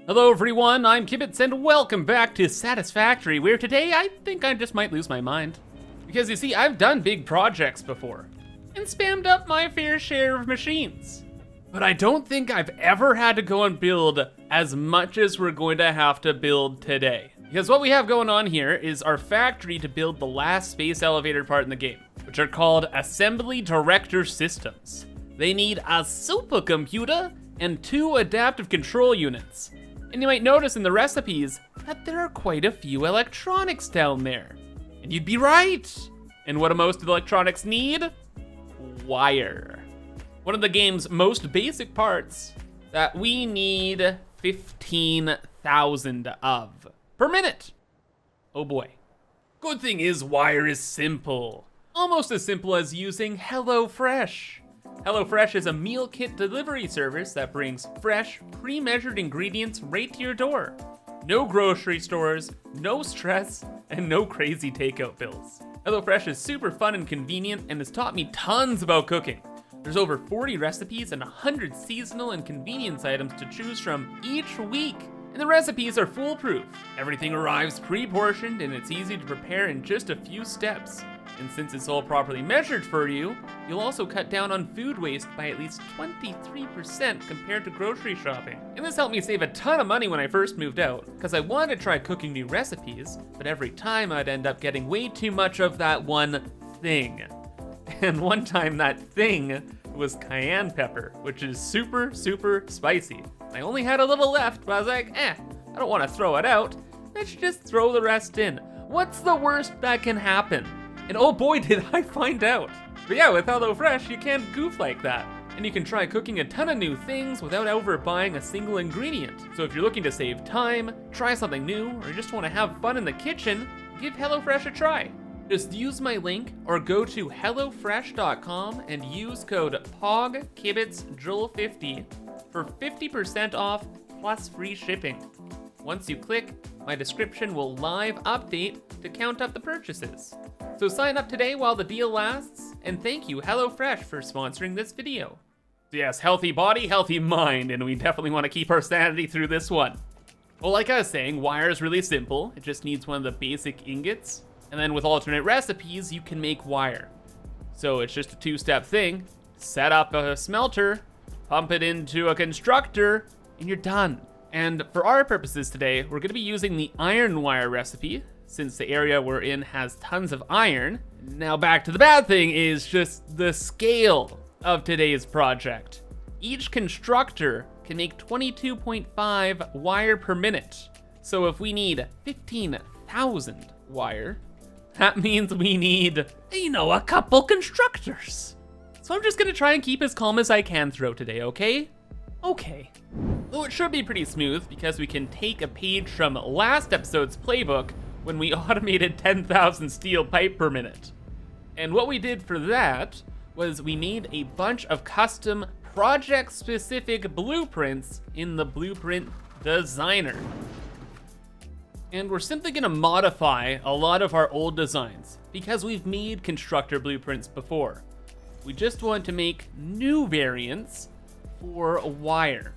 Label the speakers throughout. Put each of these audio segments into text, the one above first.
Speaker 1: Hello everyone, I'm ImKibitz and welcome back to Satisfactory, where today I think I just might lose my mind. Because you see, I've done big projects before, and spammed up my fair share of machines. But I don't think I've ever had to go and build as much as we're going to have to build today. Because what we have going on here is our factory to build the last space elevator part in the game, which are called Assembly Director Systems. They need a supercomputer and 2 adaptive control units. And you might notice in the recipes that there are quite a few electronics down there. And you'd be right. And what do most of the electronics need? Wire. One of the game's most basic parts that we need 15,000 of per minute. Oh boy. Good thing is wire is simple. Almost as simple as using HelloFresh. HelloFresh is a meal kit delivery service that brings fresh, pre-measured ingredients right to your door. No grocery stores, no stress, and no crazy takeout bills. HelloFresh is super fun and convenient and has taught me tons about cooking. There's over 40 recipes and 100 seasonal and convenience items to choose from each week. And the recipes are foolproof. Everything arrives pre-portioned and it's easy to prepare in just a few steps. And since it's all properly measured for you, you'll also cut down on food waste by at least 23% compared to grocery shopping. And this helped me save a ton of money when I first moved out, because I wanted to try cooking new recipes, but every time I'd end up getting way too much of that one thing. And one time that thing was cayenne pepper, which is super spicy. I only had a little left, but I was like, I don't want to throw it out. Let's just throw the rest in. What's the worst that can happen? And oh boy, did I find out. But yeah, with HelloFresh, you can't goof like that. And you can try cooking a ton of new things without overbuying a single ingredient. So if you're looking to save time, try something new, or you just want to have fun in the kitchen, give HelloFresh a try. Just use my link or go to hellofresh.com and use code POGKIBITZJUL50 for 50% off plus free shipping. Once you click, my description will live update to count up the purchases. So sign up today while the deal lasts, and thank you HelloFresh for sponsoring this video. So yes, healthy body, healthy mind, and we definitely want to keep our sanity through this one. Well, like I was saying, wire is really simple. It just needs one of the basic ingots, and then with alternate recipes, you can make wire. So it's just a 2-step thing. Set up a smelter, pump it into a constructor, and you're done. And for our purposes today, we're gonna be using the iron wire recipe, since the area we're in has tons of iron. Now back to the bad thing is just the scale of today's project. Each constructor can make 22.5 wire per minute. So if we need 15,000 wire, that means we need, a couple constructors. So I'm just gonna try and keep as calm as I can throughout today, okay? Okay. Though it should be pretty smooth because we can take a page from last episode's playbook when we automated 10,000 steel pipe per minute. And what we did for that was we made a bunch of custom project-specific blueprints in the Blueprint Designer. And we're simply gonna modify a lot of our old designs because we've made constructor blueprints before. We just want to make new variants for wire.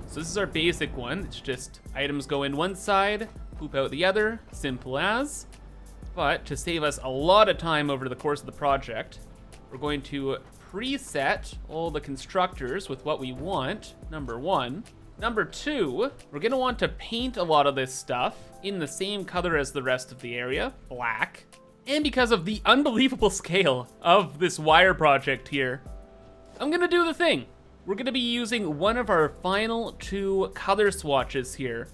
Speaker 1: So this is our basic one. It's just items go in one side, poop out the other, simple as. But to save us a lot of time over the course of the project, we're going to preset all the constructors with what we want, number 1. Number 2, we're gonna want to paint a lot of this stuff in the same color as the rest of the area, black. And because of the unbelievable scale of this wire project here, I'm gonna do the thing. We're gonna be using one of our final 2 color swatches here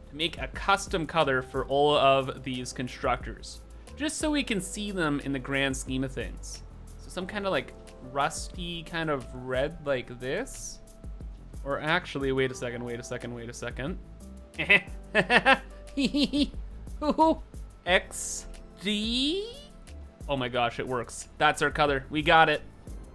Speaker 1: to make a custom color for all of these constructors, just so we can see them in the grand scheme of things. So some kind of like rusty kind of red like this. Or actually, wait a second. XD? Oh my gosh, it works. That's our color, we got it.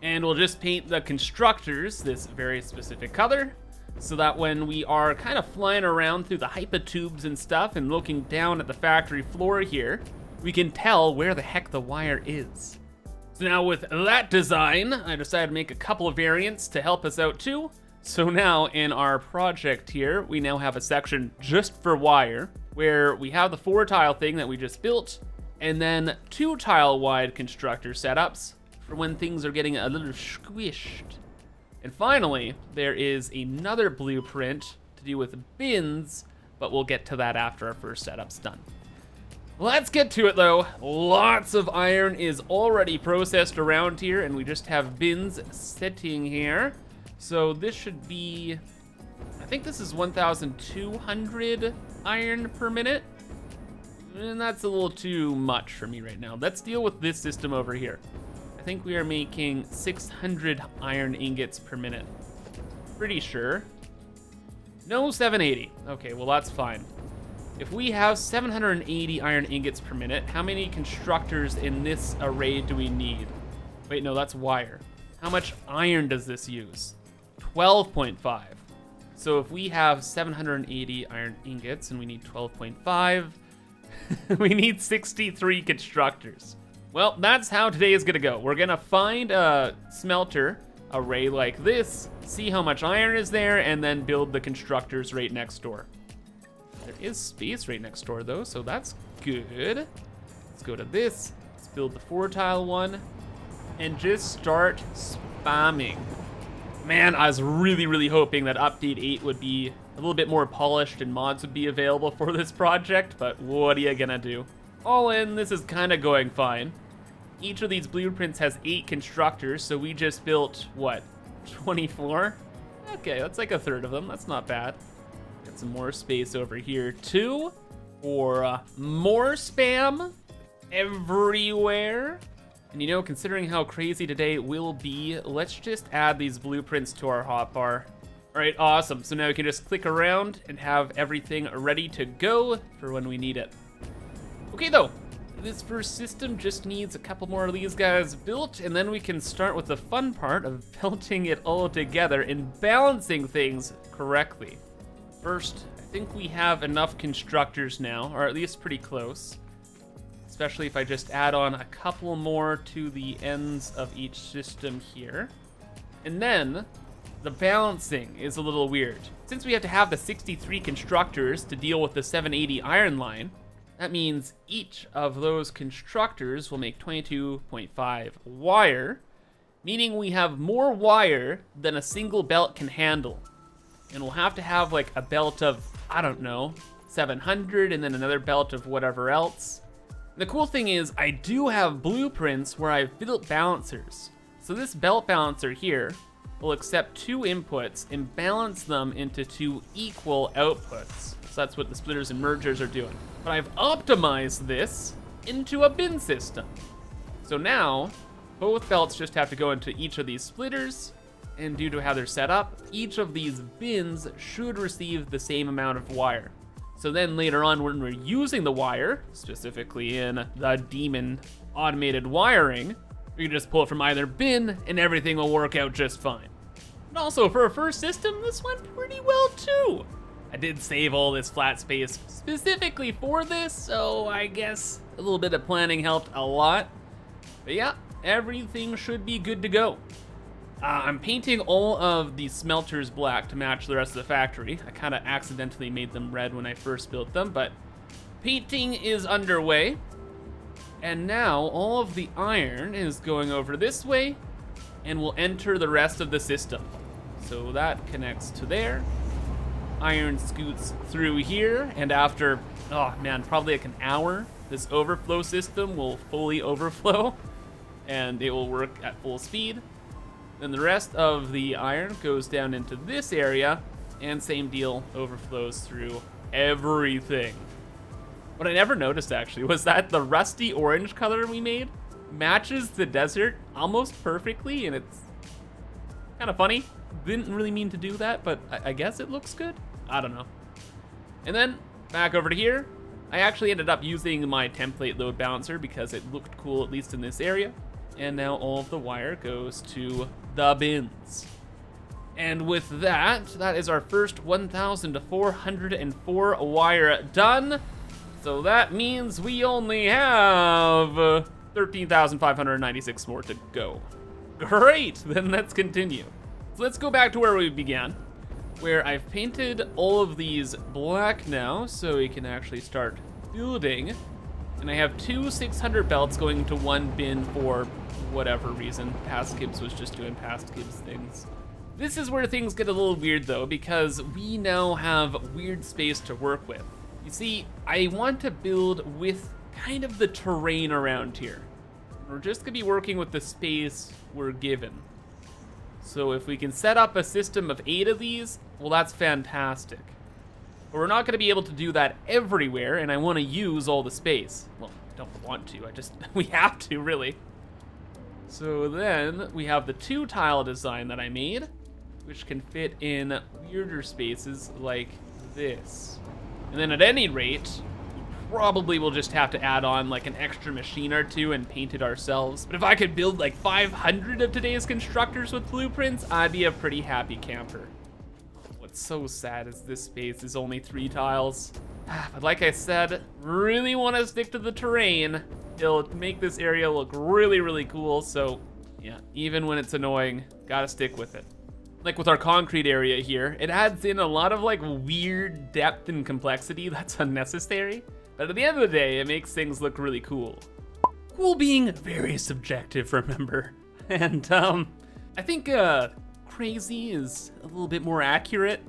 Speaker 1: And we'll just paint the constructors this very specific color, so that when we are kind of flying around through the hypotubes and stuff and looking down at the factory floor here, we can tell where the heck the wire is. So now with that design, I decided to make a couple of variants to help us out too. So now in our project here, we now have a section just for wire, where we have the 4-tile thing that we just built, and then 2-tile wide constructor setups for when things are getting a little squished. And finally, there is another blueprint to do with bins, but we'll get to that after our first setup's done. Let's get to it though. Lots of iron is already processed around here, and we just have bins sitting here. So this should be, I think this is 1,200 iron per minute. And that's a little too much for me right now. Let's deal with this system over here. I think we are making 600 iron ingots per minute. Pretty sure. No, 780. Okay, well that's fine. If we have 780 iron ingots per minute, how many constructors in this array do we need? Wait, no, that's wire. How much iron does this use? 12.5. So if we have 780 iron ingots and we need 12.5, we need 63 constructors. Well, that's how today is gonna go. We're gonna find a smelter array like this, see how much iron is there, and then build the constructors right next door. There is space right next door though, so that's good. Let's go to this, let's build the 4-tile one, and just start spamming. Man, I was really hoping that update 8 would be a little bit more polished and mods would be available for this project, but what are you gonna do? All in, this is kind of going fine. Each of these blueprints has 8 constructors, so we just built, what, 24? Okay, that's like a third of them, that's not bad. Got some more space over here too, for more spam everywhere. And you know, considering how crazy today will be, let's just add these blueprints to our hotbar. All right, awesome. So now we can just click around and have everything ready to go for when we need it. Okay though, this first system just needs a couple more of these guys built, and then we can start with the fun part of belting it all together and balancing things correctly. First, I think we have enough constructors now, or at least pretty close. Especially if I just add on a couple more to the ends of each system here. And then, the balancing is a little weird. Since we have to have the 63 constructors to deal with the 780 iron line, that means each of those constructors will make 22.5 wire, meaning we have more wire than a single belt can handle. And we'll have to have like a belt of, I don't know, 700 and then another belt of whatever else. The cool thing is I do have blueprints where I've built balancers. So this belt balancer here will accept 2 inputs and balance them into 2 equal outputs. So that's what the splitters and mergers are doing. But I've optimized this into a bin system. So now both belts just have to go into each of these splitters, and due to how they're set up, each of these bins should receive the same amount of wire. So then later on when we're using the wire, specifically in the demon automated wiring, we can just pull it from either bin and everything will work out just fine. And also for a first system, this went pretty well too. I did save all this flat space specifically for this, so I guess a little bit of planning helped a lot. But yeah, everything should be good to go. I'm painting all of the smelters black to match the rest of the factory. I kind of accidentally made them red when I first built them, but painting is underway. And now all of the iron is going over this way and will enter the rest of the system. So that connects to there. Iron scoots through here, and after, oh man, probably like an hour, this overflow system will fully overflow and it will work at full speed. Then the rest of the iron goes down into this area, and same deal, overflows through everything. What I never noticed actually was that the rusty orange color we made matches the desert almost perfectly, and it's kind of funny. Didn't really mean to do that, but I guess it looks good. I don't know. And then back over to here, I actually ended up using my template load balancer because it looked cool, at least in this area. And now all of the wire goes to the bins. And with that, that is our first 1,404 wire done. So that means we only have 13,596 more to go. Great, then let's continue. So let's go back to where we began, where I've painted all of these black now, so we can actually start building. And I have 2 600 belts going into 1 bin for whatever reason. Past Kibs was just doing past Kibs things. This is where things get a little weird though, because we now have weird space to work with. You see, I want to build with kind of the terrain around here. We're just gonna be working with the space we're given. So if we can set up a system of 8 of these, well, that's fantastic. But we're not gonna be able to do that everywhere, and I wanna use all the space. Well, I don't want to, we have to, really. So then we have the 2 tile design that I made, which can fit in weirder spaces like this. And then at any rate, we probably will just have to add on like an extra machine or 2 and paint it ourselves. But if I could build like 500 of today's constructors with blueprints, I'd be a pretty happy camper. What's so sad is this space is only 3 tiles. But like I said, really want to stick to the terrain. It'll make this area look really, really cool. So yeah, even when it's annoying, gotta stick with it. Like with our concrete area here, it adds in a lot of like weird depth and complexity that's unnecessary. But at the end of the day, it makes things look really cool. Cool being very subjective, remember? And I think crazy is a little bit more accurate.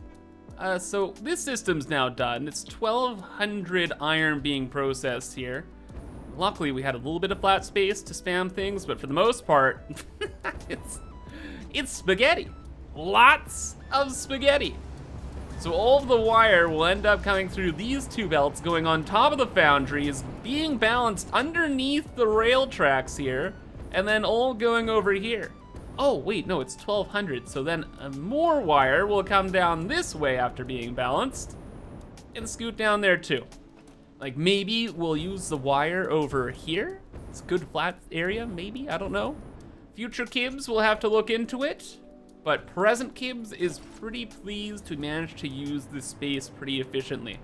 Speaker 1: So this system's now done. It's 1,200 iron being processed here. Luckily, we had a little bit of flat space to spam things, but for the most part, it's spaghetti. Lots of spaghetti. So all of the wire will end up coming through these 2 belts, going on top of the foundries, being balanced underneath the rail tracks here, and then all going over here. Oh, wait, no, it's 1,200. So then more wire will come down this way after being balanced and scoot down there too. Like maybe we'll use the wire over here. It's a good flat area, maybe, I don't know. Future Kibs will have to look into it. But present Kibs is pretty pleased to manage to use this space pretty efficiently.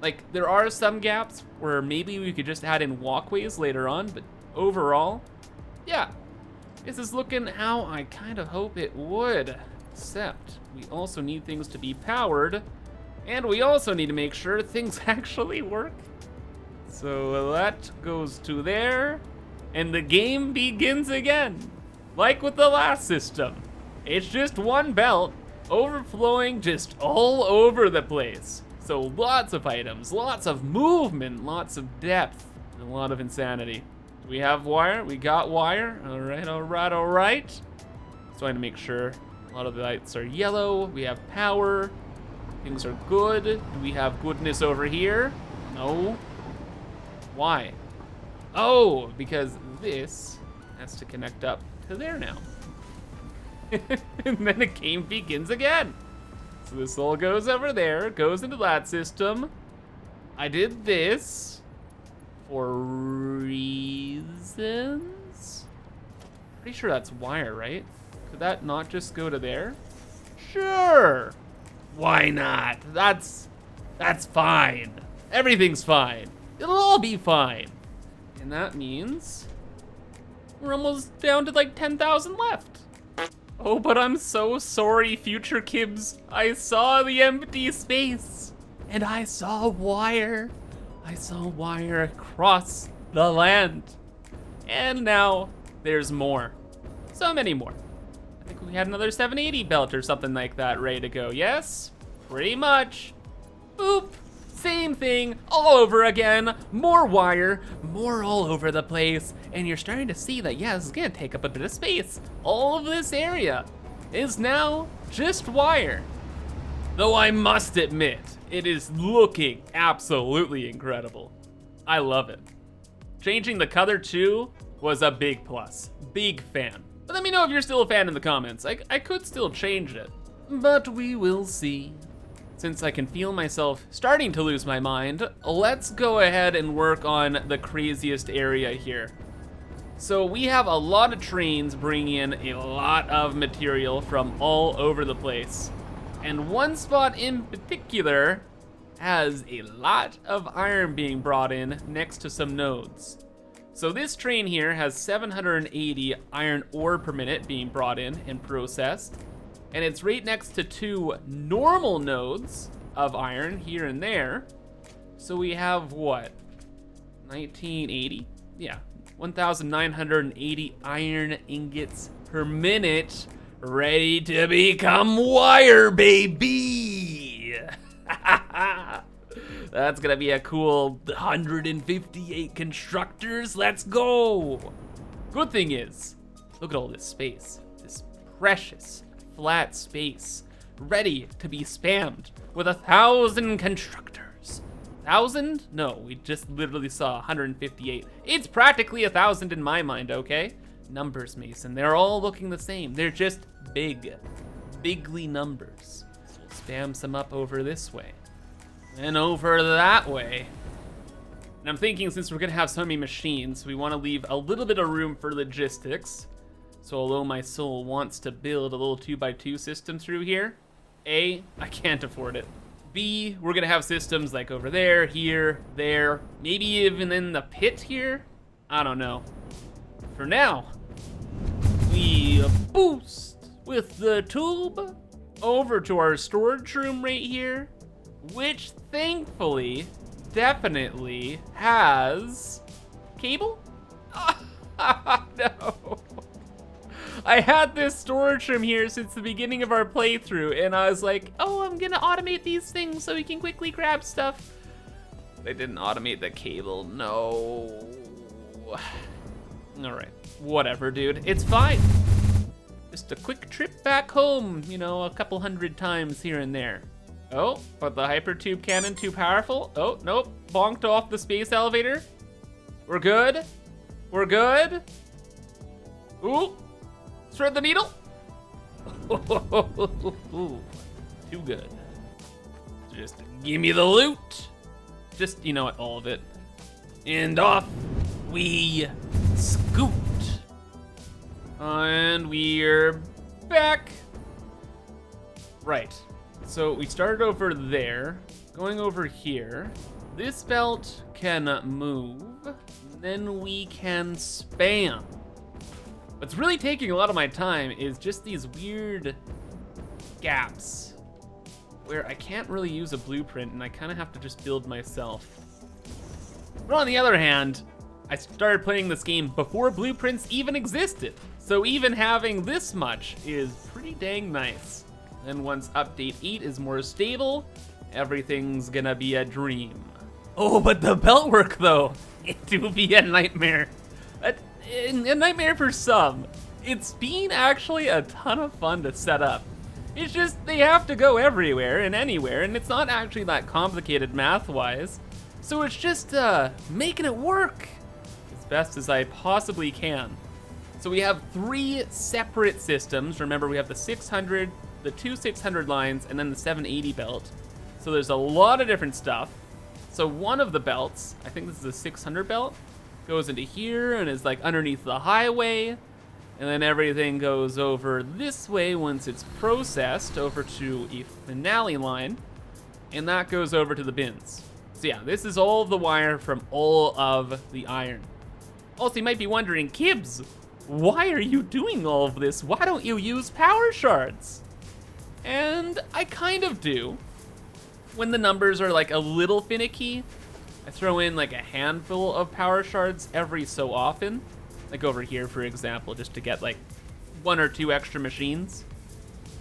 Speaker 1: Like, there are some gaps where maybe we could just add in walkways later on, but overall, yeah, this is looking how I kind of hope it would. Except, we also need things to be powered, and we also need to make sure things actually work. So that goes to there, and the game begins again, like with the last system. It's just 1 belt, overflowing just all over the place. So lots of items, lots of movement, lots of depth, and a lot of insanity. Do we have wire? We got wire. All right, all right, all right. Just trying to make sure a lot of the lights are yellow. We have power. Things are good. Do we have goodness over here? No. Why? Oh, because this has to connect up to there now. And then the game begins again. So this all goes over there, goes into that system. I did this for reasons. Pretty sure that's wire, right? Could that not just go to there? Sure. Why not? That's fine. Everything's fine. It'll all be fine. And that means we're almost down to like 10,000 left. Oh, but I'm so sorry, Future Kibs. I saw the empty space, and I saw wire. I saw wire across the land. And now there's more. So many more. I think we had another 780 belt or something like that ready to go, yes? Pretty much. Boop. Same thing all over again. More wire, more all over the place. And you're starting to see that, yeah, this is gonna take up a bit of space. All of this area is now just wire. Though I must admit, it is looking absolutely incredible. I love it. Changing the color too was a big plus. Big fan. But let me know if you're still a fan in the comments. I could still change it, but we will see. Since I can feel myself starting to lose my mind, let's go ahead and work on the craziest area here. So we have a lot of trains bringing in a lot of material from all over the place. And one spot in particular has a lot of iron being brought in next to some nodes. So this train here has 780 iron ore per minute being brought in and processed. and it's right next to 2 normal nodes of iron here and there. So we have what? 1980? Yeah, 1,980 iron ingots per minute, ready to become wire, baby! That's gonna be a cool 158 constructors, let's go! Good thing is, look at all this space, this precious flat space, ready to be spammed with 1,000 constructors. 1,000? No, we just literally saw 158. It's practically 1,000 in my mind, okay? Numbers, Mason, they're all looking the same. They're just bigly numbers. So we'll spam some up over this way. And over that way. And I'm thinking since we're gonna have so many machines, we wanna leave a little bit of room for logistics. So although my soul wants to build a little 2x2 system through here, A, I can't afford it. B, we're gonna have systems like over there, here, there, maybe even in the pit here? I don't know. For now, we boost with the tube over to our storage room right here, which thankfully, definitely has cable? No. I had this storage room here since the beginning of our playthrough, and I was like, oh, I'm gonna automate these things so we can quickly grab stuff. They didn't automate the cable, no. All right, whatever, dude, it's fine. Just a quick trip back home, you know, a couple 100 times here and there. Oh, but the hypertube cannon too powerful? Oh, nope, bonked off the space elevator. We're good, we're good. Ooh. Thread the needle. Too good. Just give me the loot. Just, you know what, all of it. And off we scoot. And we're back. Right, so we started over there, going over here. This belt can move, then we can spam. What's really taking a lot of my time is just these weird gaps where I can't really use a blueprint and I kind of have to just build myself. But on the other hand, I started playing this game before blueprints even existed. So even having this much is pretty dang nice. Then once update 8 is more stable, everything's gonna be a dream. Oh, but the belt work though, it will be a nightmare. A nightmare for some. It's been actually a ton of fun to set up. It's just they have to go everywhere and anywhere, and it's not actually that complicated math-wise. So it's just making it work as best as I possibly can. So we have 3 separate systems. Remember, we have the 600, the 2 600 lines, and then the 780 belt. So there's a lot of different stuff. So one of the belts, I think this is a 600 belt, goes into here and is like underneath the highway, and then everything goes over this way once it's processed over to a finale line, and that goes over to the bins. So yeah, this is all of the wire from all of the iron. Also, you might be wondering, Kibz, why are you doing all of this? Why don't you use power shards? And I kind of do. When the numbers are like a little finicky, I throw in like a handful of power shards every so often. Like over here, for example, just to get like 1 or 2 extra machines.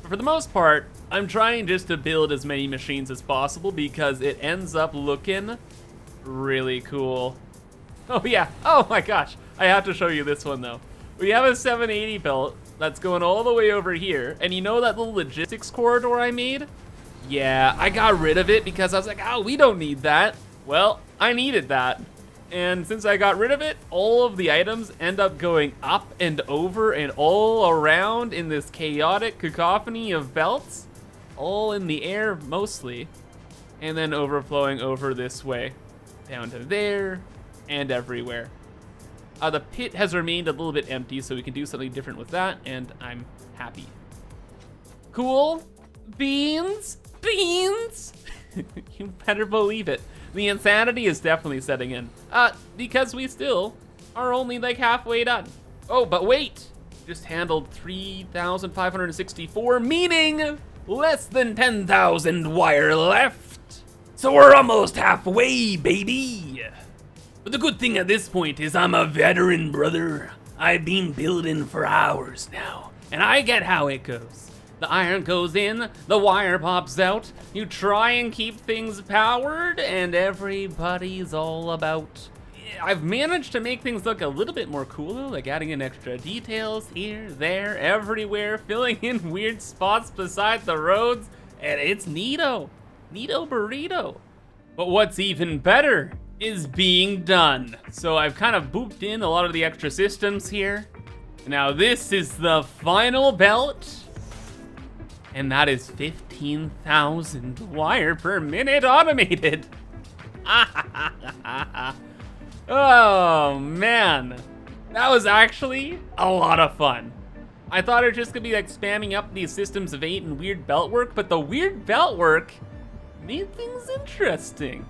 Speaker 1: But for the most part, I'm trying just to build as many machines as possible because it ends up looking really cool. Oh yeah, oh my gosh. I have to show you this one though. We have a 780 belt that's going all the way over here. And you know that little logistics corridor I made? Yeah, I got rid of it because I was like, oh, we don't need that. Well, I needed that. And since I got rid of it, all of the items end up going up and over and all around in this chaotic cacophony of belts, all in the air mostly, and then overflowing over this way, down to there, and everywhere. The pit has remained a little bit empty, so we can do something different with that, and I'm happy. Cool beans, beans. You better believe it. The insanity is definitely setting in. Because we still are only like halfway done. Oh, but wait, just handled 3,564, meaning less than 10,000 wire left. So we're almost halfway, baby. But the good thing at this point is I'm a veteran, brother. I've been building for hours now, and I get how it goes. The iron goes in, the wire pops out, you try and keep things powered, and everybody's all about. I've managed to make things look a little bit more cooler, like adding in extra details here, there, everywhere, filling in weird spots beside the roads, and it's neato. Neato burrito. But what's even better is being done. So I've kind of booped in a lot of the extra systems here. Now this is the final belt, and that is 15,000 wire per minute automated. Oh man, that was actually a lot of fun. I thought it was just gonna be like spamming up these systems of 8 and weird belt work, but the weird belt work made things interesting.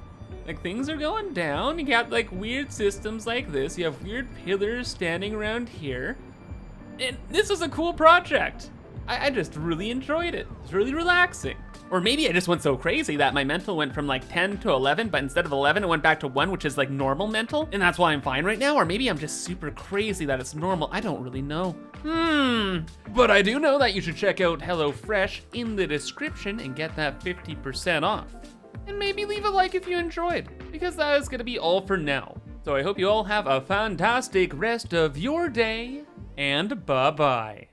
Speaker 1: Like things are going down, you got like weird systems like this, you have weird pillars standing around here. And this was a cool project. I just really enjoyed it. It's really relaxing. Or maybe I just went so crazy that my mental went from like 10 to 11, but instead of 11, it went back to 1, which is like normal mental. And that's why I'm fine right now. Or maybe I'm just super crazy that it's normal. I don't really know. But I do know that you should check out HelloFresh in the description and get that 50% off. And maybe leave a like if you enjoyed, because that is gonna be all for now. So I hope you all have a fantastic rest of your day, and bye-bye.